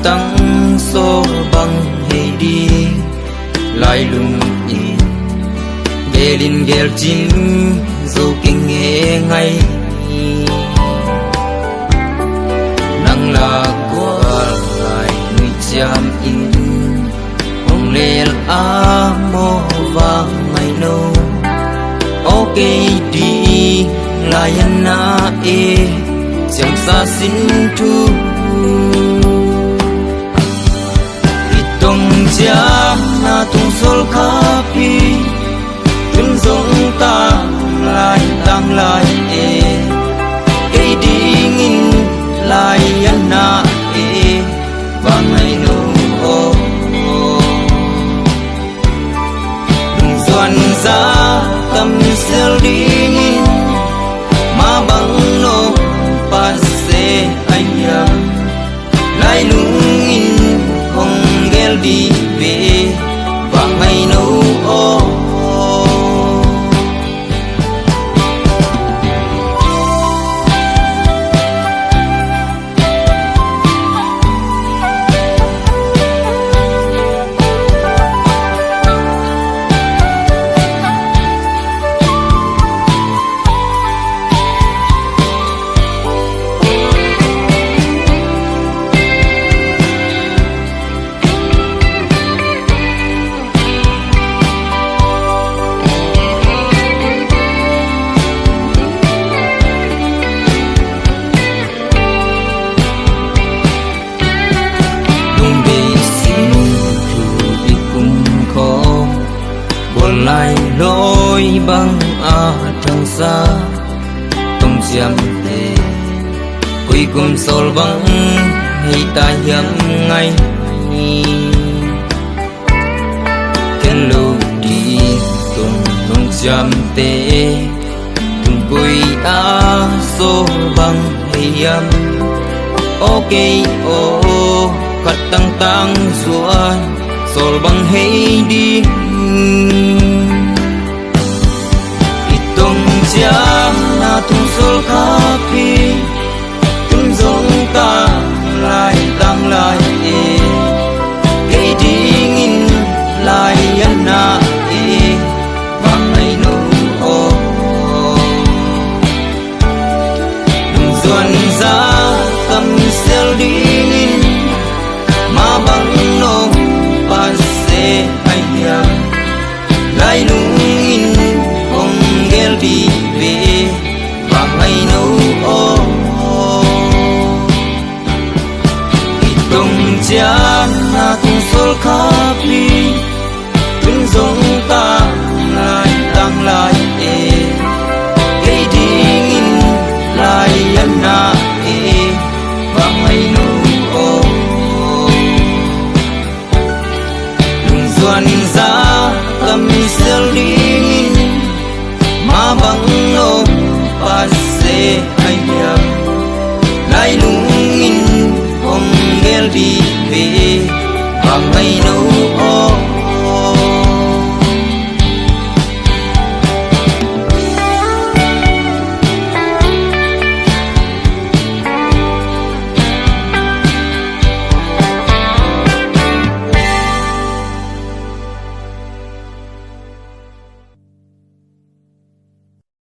tăng số bằng hay đi lại lùng in về linh ghel chim dù kinh nghe ngay nang là qua lại người chăm in hồng lê a mô vàng ngày nâu ok đi lại na e chẳng xa xin thu itong cha na tung sol khapi tun zong ta lại tăng lại e cây đi nghìn lại na e và ngày nô ô doan ra tâm sel đi nghìn ma bang no passe ayam lai lungin hong gel đi về và ngày nâu ô lại lối băng à trong xa tông chiam tê cuối cùng sol băng hay ta hiếm ngayken lu đi tung tông chiam tê tung cuối a so băng hay am ok ô khát tăng tăng ruột sol băng hay đi itong cha na tung sol khapi tung zong ta lại tăng lại e cây đi nghìn lại na e bằng ngày nô ô doan ra tâm sel đi nghìn ma bang no passe ayam lai lungin hong gel đi